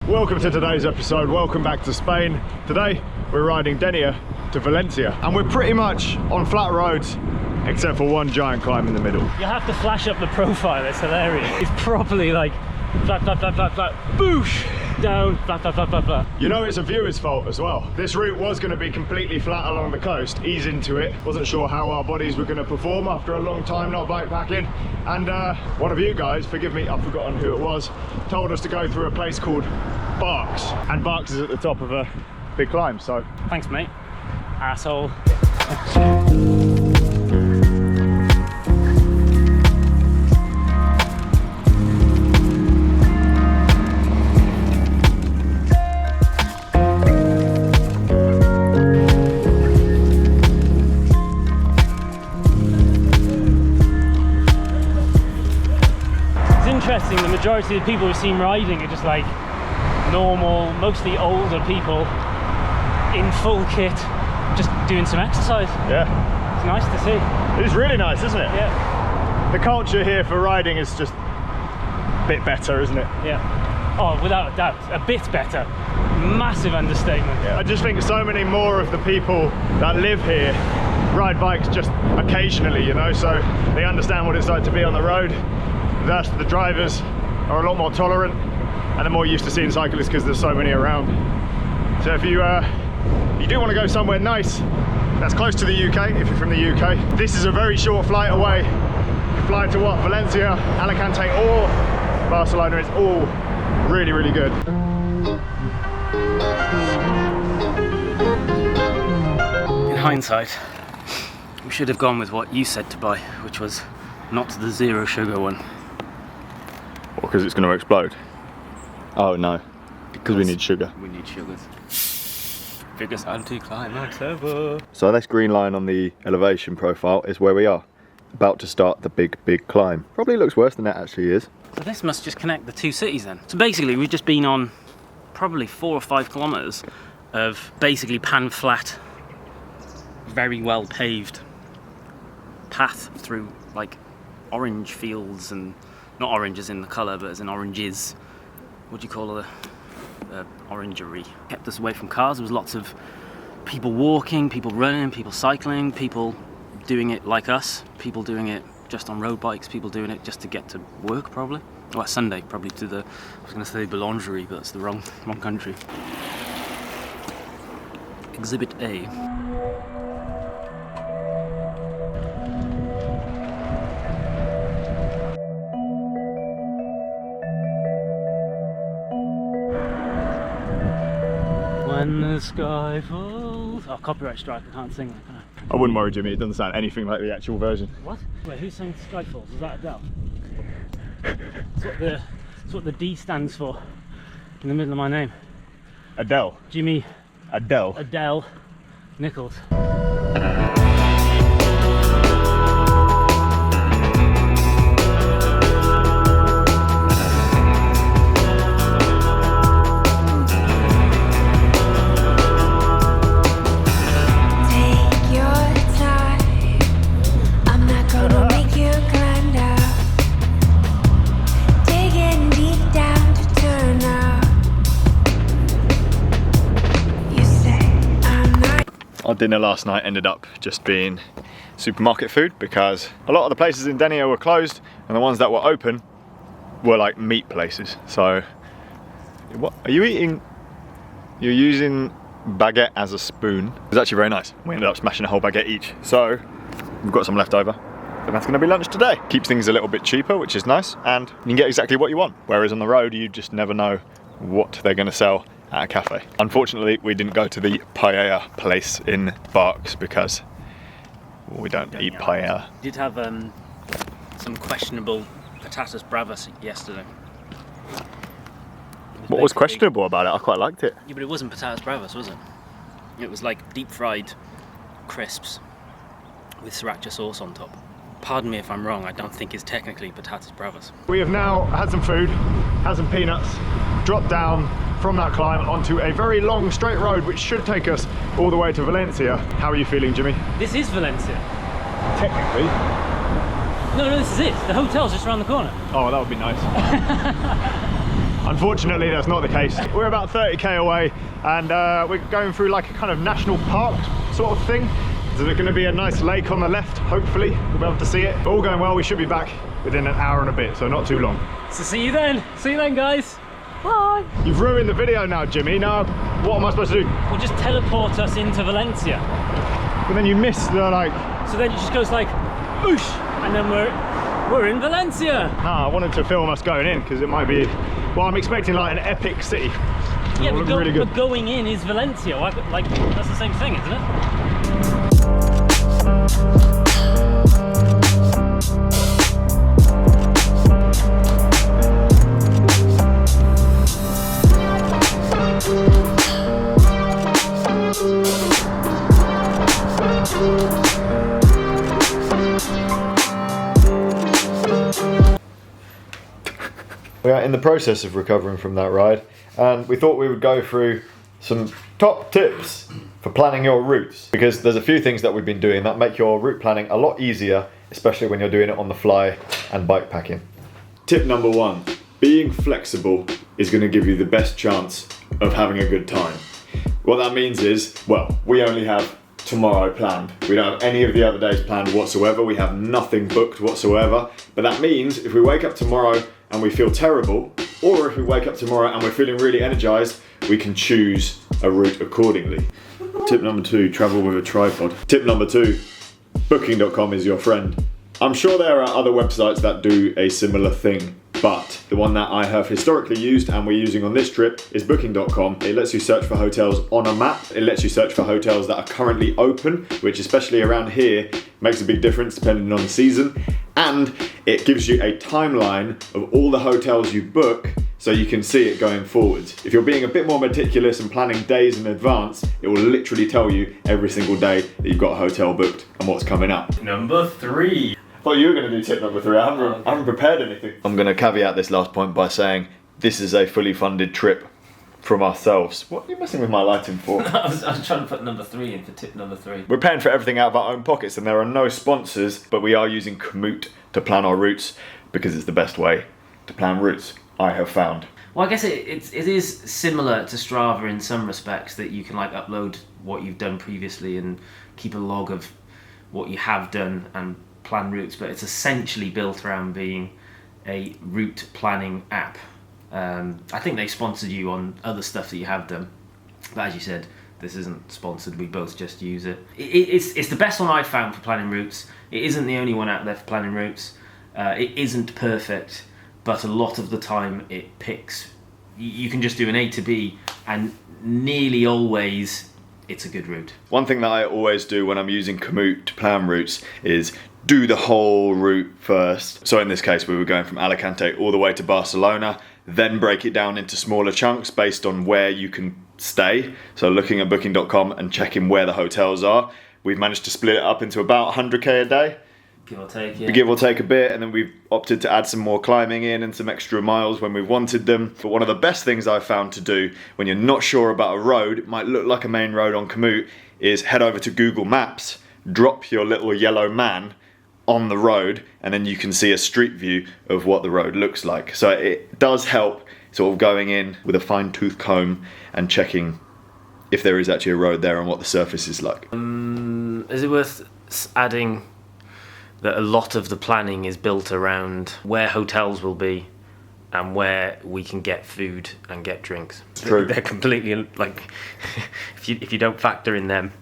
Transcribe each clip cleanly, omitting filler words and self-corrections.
Welcome to today's episode, welcome back to Spain. Today we're riding Denia to Valencia and we're pretty much on flat roads except for one giant climb in the middle. You have to flash up the profile, it's hilarious. It's properly like flat, flat, flat, flat, flat, boosh, down, flat, flat, flat, flat, flat. You know, it's a viewer's fault as well. This route was going to be completely flat along the coast, ease into it. Wasn't sure how our bodies were going to perform after a long time not bikepacking. And one of you guys, forgive me, I've forgotten who it was, told us to go through a place called Barks. And Barks is at the top of a big climb, so. Thanks, mate. Asshole. The majority of the people we've seen riding are just like normal, mostly older people in full kit, just doing some exercise. Yeah. It's nice to see. It is really nice, isn't it? Yeah. The culture here for riding is just a bit better, isn't it? Yeah. Oh, without a doubt, a bit better. Massive understatement. Yeah. I just think so many more of the people that live here ride bikes just occasionally, you know, so they understand what it's like to be on the road. Thus, the drivers are a lot more tolerant and they're more used to seeing cyclists because there's so many around. So if you do want to go somewhere nice that's close to the UK, if you're from the UK, this is a very short flight away. You fly to what? Valencia, Alicante or Barcelona. It's all really, really good. In hindsight, we should have gone with what you said to buy, which was not the zero sugar one. Because it's going to explode? Oh no, because we need sugar. We need sugars. Biggest anti-climax ever. So this green line on the elevation profile is where we are. About to start the big climb. Probably looks worse than that actually is. So this must just connect the two cities then. So basically we've just been on probably 4 or 5 kilometers of basically pan flat, very well paved path through like orange fields, and not oranges in the colour, but as in oranges. What do you call a orangery? Kept us away from cars. There was lots of people walking, people running, people cycling, people doing it like us, people doing it just on road bikes, people doing it just to get to work probably. Well, Sunday probably to the, I was going to say boulangerie, but that's the wrong country. Exhibit A. When the sky falls. Oh, copyright strike, I can't sing that, can I? I wouldn't worry, Jimmy, it doesn't sound anything like the actual version. What? Wait, who sang Sky Falls? Is that Adele? That's what the D stands for in the middle of my name. Adele. Jimmy. Adele. Adele Nichols. Our dinner last night ended up just being supermarket food because a lot of the places in Denia were closed and the ones that were open were like meat places. So, what are you eating? You're using baguette as a spoon. It was actually very nice. We ended up smashing a whole baguette each. So, we've got some left over. And that's going to be lunch today. Keeps things a little bit cheaper, which is nice, and you can get exactly what you want. Whereas on the road, you just never know what they're going to sell at a cafe. Unfortunately, we didn't go to the paella place in Barks because we don't eat paella. Did have some questionable patatas bravas yesterday. What was questionable about it? I quite liked it. Yeah, but it wasn't patatas bravas, was it? It was like deep fried crisps with sriracha sauce on top. Pardon me if I'm wrong, I don't think it's technically patatas bravas. We have now had some food, had some peanuts, dropped down from that climb onto a very long straight road which should take us all the way to Valencia. How are you feeling, Jimmy? This is Valencia. Technically. No, this is it. The hotel's just around the corner. Oh, that would be nice. Unfortunately, that's not the case. We're about 30k away, and we're going through like a kind of national park sort of thing. There's going to be a nice lake on the left, hopefully. We'll be able to see it. All going well, we should be back within an hour and a bit, so not too long. So see you then. See you then, guys. Bye. You've ruined the video now, Jimmy. Now, what am I supposed to do? We'll just teleport us into Valencia. But then you miss the like... So then it just goes like, whoosh, and then we're in Valencia. I wanted to film us going in, because it might be... Well, I'm expecting like an epic city. Yeah, but really good. going in is Valencia. Like, that's the same thing, isn't it? We are in the process of recovering from that ride, and we thought we would go through some top tips for planning your routes, because there's a few things that we've been doing that make your route planning a lot easier, especially when you're doing it on the fly and bike packing. Tip number 1, being flexible is going to give you the best chance of having a good time. What that means is, well, we only have tomorrow planned. We don't have any of the other days planned whatsoever. We have nothing booked whatsoever. But that means if we wake up tomorrow and we feel terrible, or if we wake up tomorrow and we're feeling really energized, we can choose a route accordingly. Tip number 2, travel with a tripod. Tip number 2, booking.com is your friend. I'm sure there are other websites that do a similar thing, but the one that I have historically used and we're using on this trip is booking.com. It lets you search for hotels on a map. It lets you search for hotels that are currently open, which especially around here makes a big difference depending on the season. And it gives you a timeline of all the hotels you book, so you can see it going forwards. If you're being a bit more meticulous and planning days in advance, it will literally tell you every single day that you've got a hotel booked and what's coming up. Number 3. I thought you were going to do tip number 3. I haven't prepared anything. I'm going to caveat this last point by saying this is a fully funded trip from ourselves. What are you messing with my lighting for? I was trying to put number 3 in for tip number 3. We're paying for everything out of our own pockets, and there are no sponsors, but we are using Komoot to plan our routes because it's the best way to plan routes, I have found. Well, I guess it is similar to Strava in some respects, that you can like upload what you've done previously and keep a log of what you have done and plan routes, but it's essentially built around being a route planning app. I think they sponsored you on other stuff that you have done, but as you said, this isn't sponsored. We both just use it. It's the best one I've found for planning routes. It isn't the only one out there for planning routes. It isn't perfect, but a lot of the time it picks. You can just do an A to B, and nearly always it's a good route. One thing that I always do when I'm using Komoot to plan routes is do the whole route first. So in this case, we were going from Alicante all the way to Barcelona, then break it down into smaller chunks based on where you can stay. So looking at booking.com and checking where the hotels are, we've managed to split it up into about 100k a day. Give or take, yeah. Give or take a bit, and then we've opted to add some more climbing in and some extra miles when we've wanted them. But one of the best things I've found to do when you're not sure about a road, it might look like a main road on Komoot, is head over to Google Maps, drop your little yellow man on the road, and then you can see a street view of what the road looks like. So it does help sort of going in with a fine-tooth comb and checking if there is actually a road there and what the surface is like. Is it worth adding that a lot of the planning is built around where hotels will be and where we can get food and get drinks? It's true. They're completely like, if you don't factor in them,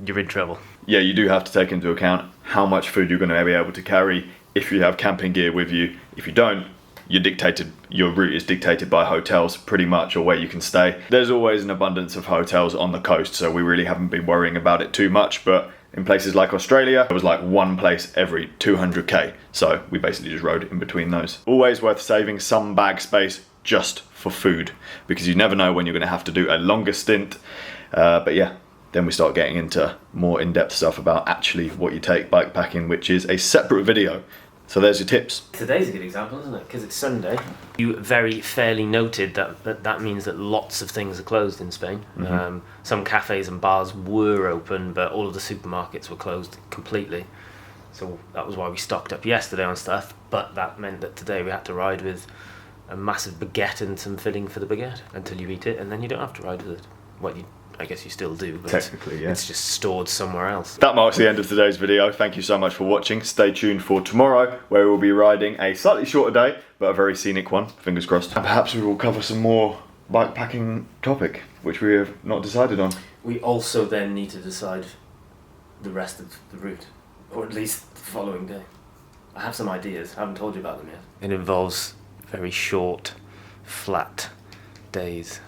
you're in trouble. Yeah, you do have to take into account how much food you're going to be able to carry if you have camping gear with you. If you don't, your route is dictated by hotels pretty much, or where you can stay. There's always an abundance of hotels on the coast, so we really haven't been worrying about it too much, but in places like Australia, there was like one place every 200k, so we basically just rode in between those. Always worth saving some bag space just for food, because you never know when you're going to have to do a longer stint. But yeah, then we start getting into more in-depth stuff about actually what you take bike packing, which is a separate video. So there's your tips. Today's a good example, isn't it? Because it's Sunday. You very fairly noted that means that lots of things are closed in Spain. Mm-hmm. Some cafes and bars were open, but all of the supermarkets were closed completely. So that was why we stocked up yesterday on stuff, but that meant that today we had to ride with a massive baguette and some filling for the baguette until you eat it, and then you don't have to ride with it. Well, I guess you still do, but Technically, yeah. It's just stored somewhere else. That marks the end of today's video. Thank you so much for watching. Stay tuned for tomorrow, where we'll be riding a slightly shorter day, but a very scenic one, fingers crossed. And perhaps we will cover some more bike packing topic, which we have not decided on. We also then need to decide the rest of the route, or at least the following day. I have some ideas, I haven't told you about them yet. It involves very short, flat days.